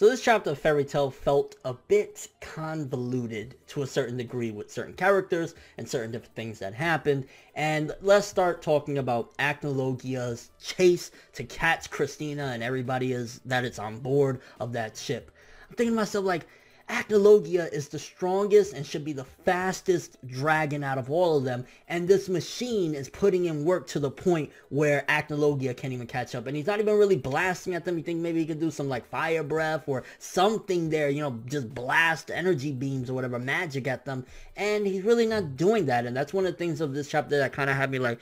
So this chapter of Fairy Tail felt a bit convoluted to a certain degree with certain characters and certain different things that happened. And let's start talking about Acnologia's chase to catch Christina and everybody that it's on board of that ship. I'm thinking to myself, like, Acnologia is the strongest and should be the fastest dragon out of all of them, and this machine is putting in work to the point where Acnologia can't even catch up, and he's not even really blasting at them. You think maybe he could do some like fire breath or something there, you know, just blast energy beams or whatever, magic at them, and he's really not doing that. And that's one of the things of this chapter that kind of had me like,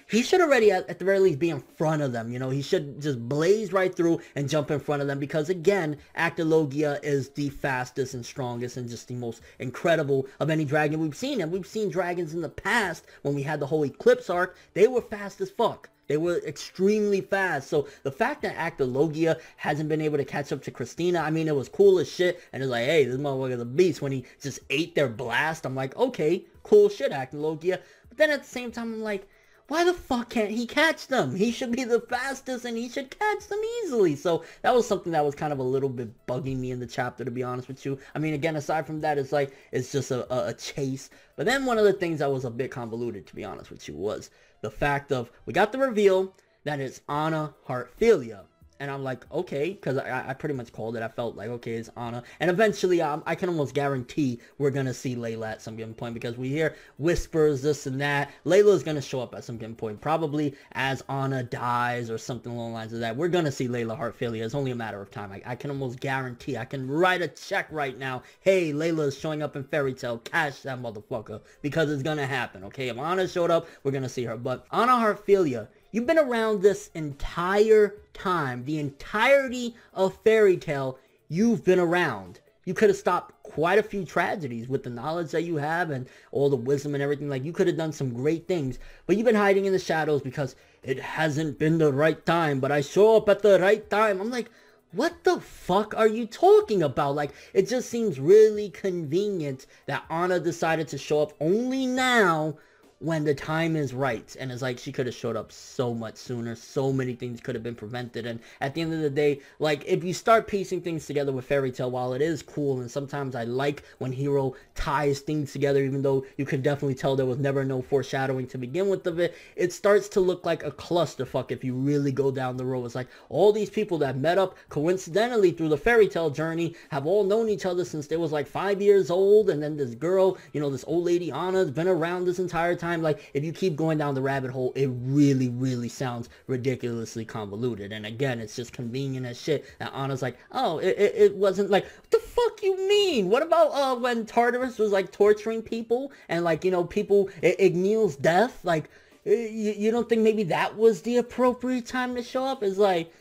he should already at the very least be in front of them, you know. He should just blaze right through and jump in front of them, because again, Acnologia is the fastest and strongest and just the most incredible of any dragon we've seen. And we've seen dragons in the past when we had the whole Eclipse arc. They were fast as fuck. They were extremely fast. So the fact that Acnologia hasn't been able to catch up to Christina, I mean, it was cool as shit. And it's like, hey, this motherfucker's a beast. When he just ate their blast, I'm like, okay, cool shit, Acnologia. But then at the same time, I'm like, why the fuck can't he catch them? He should be the fastest and he should catch them easily. So that was something that was kind of a little bit bugging me in the chapter, to be honest with you. I mean, again, aside from that, it's like, it's just a chase. But then one of the things that was a bit convoluted, to be honest with you, was the fact of, we got the reveal that it's Anna Heartfilia. And I'm like, okay, because I pretty much called it. I felt like, okay, it's Anna. And eventually, I can almost guarantee we're going to see Layla at some given point, because we hear whispers, this and that. Layla's going to show up at some given point, probably as Anna dies or something along the lines of that. We're going to see Layla Heartfilia. It's only a matter of time. I can almost guarantee. I can write a check right now. Hey, Layla is showing up in Fairy Tail. Cash that motherfucker, because it's going to happen, okay? If Anna showed up, we're going to see her. But Anna Heartfilia, you've been around this entire time, the entirety of Fairy Tail, you've been around. You could have stopped quite a few tragedies with the knowledge that you have and all the wisdom and everything. Like, you could have done some great things, but you've been hiding in the shadows because it hasn't been the right time, but I show up at the right time. I'm like, what the fuck are you talking about? Like, it just seems really convenient that Anna decided to show up only now when the time is right. And it's like, she could have showed up so much sooner. So many things could have been prevented. And at the end of the day, like, if you start piecing things together with Fairy Tail, while it is cool, and sometimes I like when Hiro ties things together, even though you could definitely tell there was never no foreshadowing to begin with of it, it starts to look like a clusterfuck if you really go down the road. It's like, all these people that met up coincidentally through the Fairy Tail journey have all known each other since they was like 5 years old, and then this girl, you know, this old lady Anna, has been around this entire time. Like, if you keep going down the rabbit hole, it really, really sounds ridiculously convoluted. And again, it's just convenient as shit that Anna's like, oh, it wasn't like, what the fuck you mean? What about when Tartarus was like torturing people and, like, you know, people, Ignil's death? Like, you don't think maybe that was the appropriate time to show up? It's like,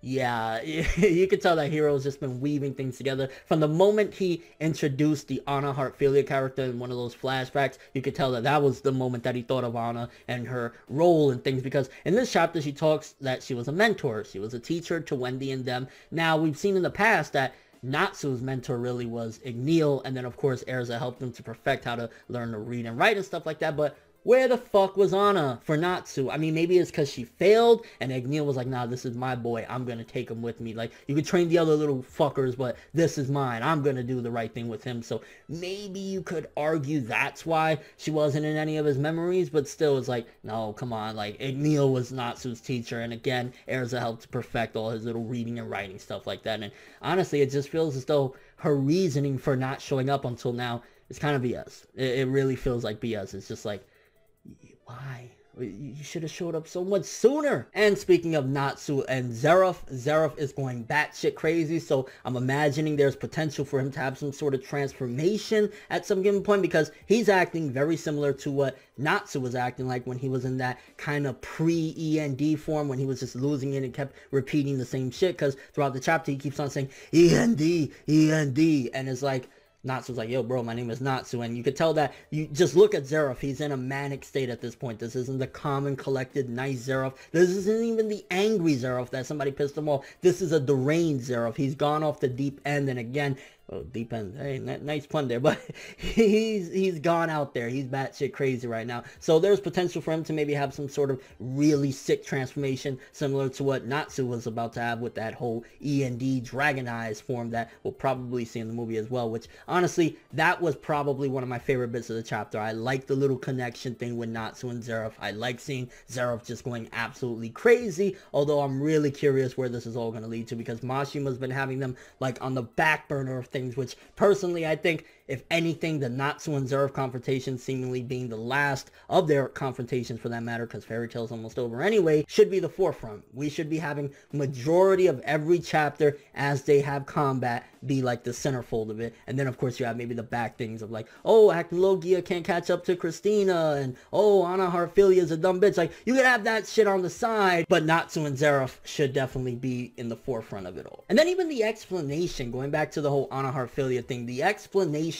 yeah, you can tell that Hiro's just been weaving things together. From the moment he introduced the Anna Heartfilia character in one of those flashbacks, you could tell that that was the moment that he thought of Anna and her role and things. Because in this chapter, she talks that she was a mentor. She was a teacher to Wendy and them. Now, we've seen in the past that Natsu's mentor really was Ignil. And then, of course, Erza helped him to perfect how to learn to read and write and stuff like that. But where the fuck was Anna for Natsu? I mean, maybe it's because she failed, and Ignil was like, nah, this is my boy. I'm going to take him with me. Like, you could train the other little fuckers, but this is mine. I'm going to do the right thing with him. So maybe you could argue that's why she wasn't in any of his memories, but still, it's like, no, come on. Like, Ignil was Natsu's teacher, and again, Erza helped to perfect all his little reading and writing stuff like that. And honestly, it just feels as though her reasoning for not showing up until now is kind of BS. It really feels like BS. It's just like, why? You should have showed up so much sooner. And speaking of Natsu and Zeref is going batshit crazy. So I'm imagining there's potential for him to have some sort of transformation at some given point, because he's acting very similar to what Natsu was acting like when he was in that kind of pre-END form, when he was just losing it and kept repeating the same shit. Because throughout the chapter, he keeps on saying, END, END. And it's like, Natsu's like, yo, bro, my name is Natsu. And you could tell that, you just look at Zeref. He's in a manic state at this point. This isn't the calm and collected, nice Zeref. This isn't even the angry Zeref that somebody pissed him off. This is a deranged Zeref. He's gone off the deep end. And again, Oh, deep end. Hey, nice pun there, but he's gone out there. He's batshit crazy right now. So there's potential for him to maybe have some sort of really sick transformation, similar to what Natsu was about to have with that whole E&D Dragon Eyes form that we'll probably see in the movie as well. Which honestly, that was probably one of my favorite bits of the chapter. I like the little connection thing with Natsu and Zeref. I like seeing Zeref just going absolutely crazy. Although I'm really curious where this is all going to lead to, because Mashima's been having them like on the back burner of things, which personally I think, if anything, the Natsu and Zeref confrontation, seemingly being the last of their confrontations for that matter, because Fairy Tail's almost over anyway, should be the forefront. We should be having majority of every chapter as they have combat be like the centerfold of it. And then of course you have maybe the back things of like, oh, Acnologia can't catch up to Christina, and oh, Anna Harphilia is a dumb bitch. Like, you could have that shit on the side, but Natsu and Zeref should definitely be in the forefront of it all. And then even the explanation, going back to the whole Anna Harphilia thing, the explanation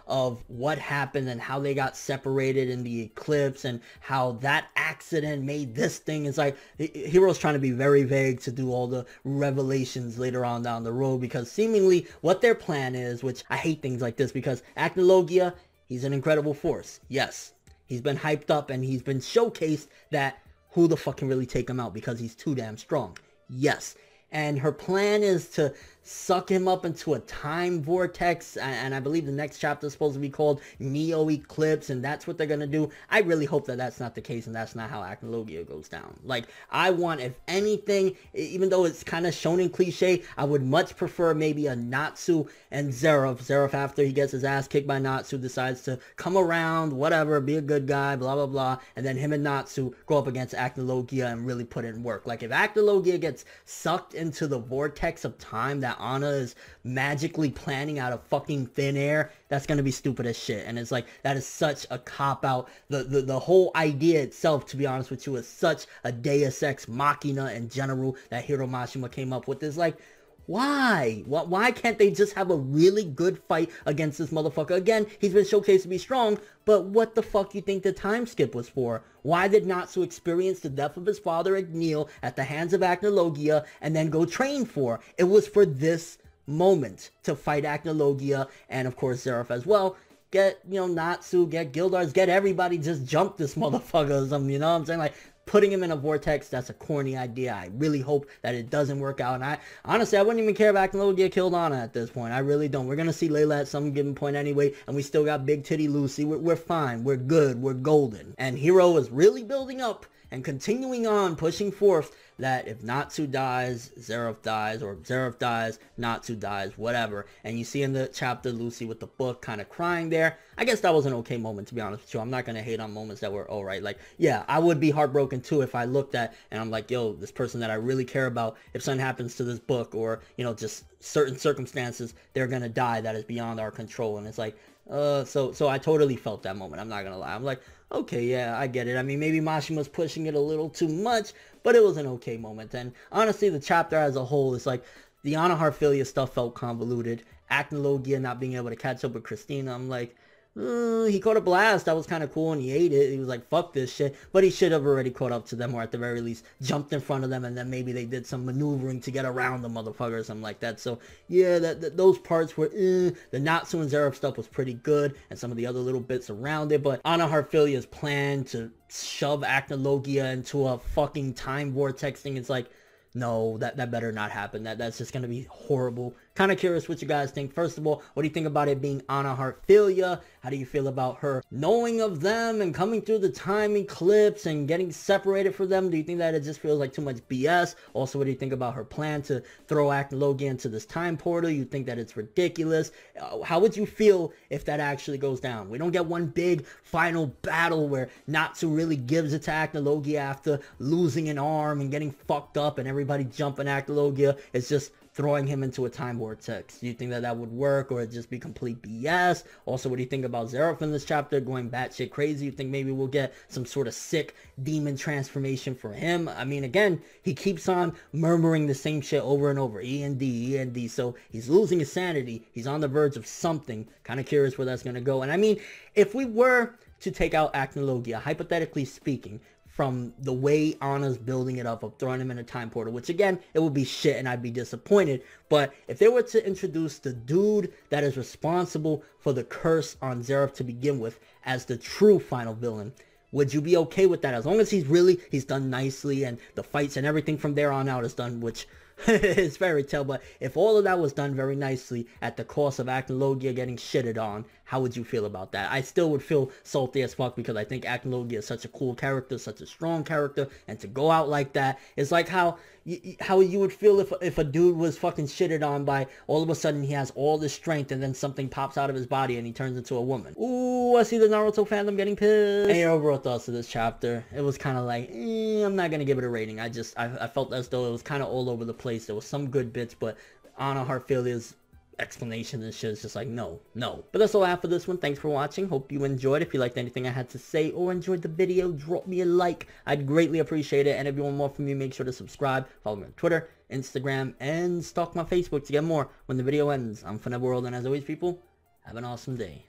of what happened and how they got separated in the eclipse and how that accident made this thing, is like, Hero's trying to be very vague to do all the revelations later on down the road, because seemingly what their plan is, which I hate things like this, because Acnologia, he's an incredible force. Yes, he's been hyped up and he's been showcased that who the fuck can really take him out because he's too damn strong. Yes. And her plan is to suck him up into a time vortex, and I believe the next chapter is supposed to be called Neo Eclipse, and that's what they're gonna do. I really hope that that's not the case and that's not how Acnologia goes down. Like, I want, if anything, even though it's kind of shonen cliche, I would much prefer maybe a Natsu and Zeref. Zeref, after he gets his ass kicked by Natsu, decides to come around, whatever, be a good guy, blah blah blah, and then him and Natsu go up against Acnologia and really put in work. Like, if Acnologia gets sucked into the vortex of time that Anna is magically planning out of fucking thin air, that's gonna be stupid as shit. And it's like, that is such a cop-out. The whole idea itself, to be honest with you, is such a Deus Ex Machina in general that Hiro Mashima came up with. Is like, why can't they just have a really good fight against this motherfucker? Again, he's been showcased to be strong, but what the fuck you think the time skip was for? Why did Natsu experience the death of his father Igneel at the hands of Acnologia and then go train for? It was for this moment, to fight Acnologia and of course Zeref as well. Get, you know, Natsu, get Gildars, get everybody, just jump this motherfucker or something, you know what I'm saying? Like, putting him in a vortex, that's a corny idea. I really hope that it doesn't work out. And honestly, I wouldn't even care if Acnologia killed Anna at this point. I really don't. We're going to see Layla at some given point anyway, and we still got Big Titty Lucy. We're fine. We're good. We're golden. And Hiro is really building up and continuing on, pushing forth that if Natsu dies, Zeref dies, or Zeref dies, Natsu dies, whatever. And you see in the chapter Lucy with the book kind of crying there. I guess that was an okay moment, to be honest with you. I'm not going to hate on moments that were alright. Like, yeah, I would be heartbroken too if I looked at and I'm like, yo, this person that I really care about, if something happens to this book, or, you know, just certain circumstances, they're going to die that is beyond our control. And it's like, so I totally felt that moment. I'm not going to lie. I'm like, okay, yeah, I get it. I mean, maybe Mashima's pushing it a little too much, but it was an okay moment. And honestly, the chapter as a whole is like, the Anna Harphilia stuff felt convoluted. Acnologia not being able to catch up with Christina, I'm like, he caught a blast. That was kind of cool, and he ate it. He was like, fuck this shit. But he should have already caught up to them, or at the very least jumped in front of them, and then maybe they did some maneuvering to get around the motherfucker or something like that. So yeah, those parts were the Natsu and Zeref stuff was pretty good, and some of the other little bits around it. But Anna Harphilia's plan to shove Acnologia into a fucking time vortex thing, it's like, no, that better not happen. That's just gonna be horrible. Kind of curious what you guys think. First of all, what do you think about it being Anna Harphilia? How do you feel about her knowing of them and coming through the time eclipse and getting separated from them? Do you think that it just feels like too much BS? Also, what do you think about her plan to throw Acnologia into this time portal? You think that it's ridiculous? How would you feel if that actually goes down? We don't get one big final battle where Natsu really gives it to Acnologia after losing an arm and getting fucked up and everybody jumping Acnologia. It's just throwing him into a time vortex. Do you think that would work, or it'd just be complete BS? Also, what do you think about Zeref in this chapter going batshit crazy? You think maybe we'll get some sort of sick demon transformation for him? I mean, again, he keeps on murmuring the same shit over and over. E&D, so he's losing his sanity. He's on the verge of something. Kind of curious where that's going to go. And I mean, if we were to take out Acnologia, hypothetically speaking, from the way Anna's building it up of throwing him in a time portal, which again, it would be shit and I'd be disappointed. But if they were to introduce the dude that is responsible for the curse on Zeref to begin with as the true final villain, would you be okay with that? As long as he's done nicely and the fights and everything from there on out is done, which is fairy tale, but if all of that was done very nicely at the cost of Acnologia getting shitted on, how would you feel about that? I still would feel salty as fuck because I think Acnologia is such a cool character, such a strong character, and to go out like that is like how you would feel if a dude was fucking shitted on by all of a sudden he has all this strength and then something pops out of his body and he turns into a woman. Ooh, I see the Naruto fandom getting pissed. And your overall thoughts of this chapter? It was kind of like, I'm not gonna give it a rating. I felt as though it was kind of all over the place. There was some good bits, but Anna Heartfilia's explanation and shit is just like, no. But that's all I have for this one. Thanks for watching. Hope you enjoyed. If you liked anything I had to say or enjoyed the video, drop me a like. I'd greatly appreciate it. And if you want more from me, make sure to subscribe, follow me on Twitter, Instagram, and stalk my Facebook to get more when the video ends. I'm FunEverWorld, and as always, people, have an awesome day.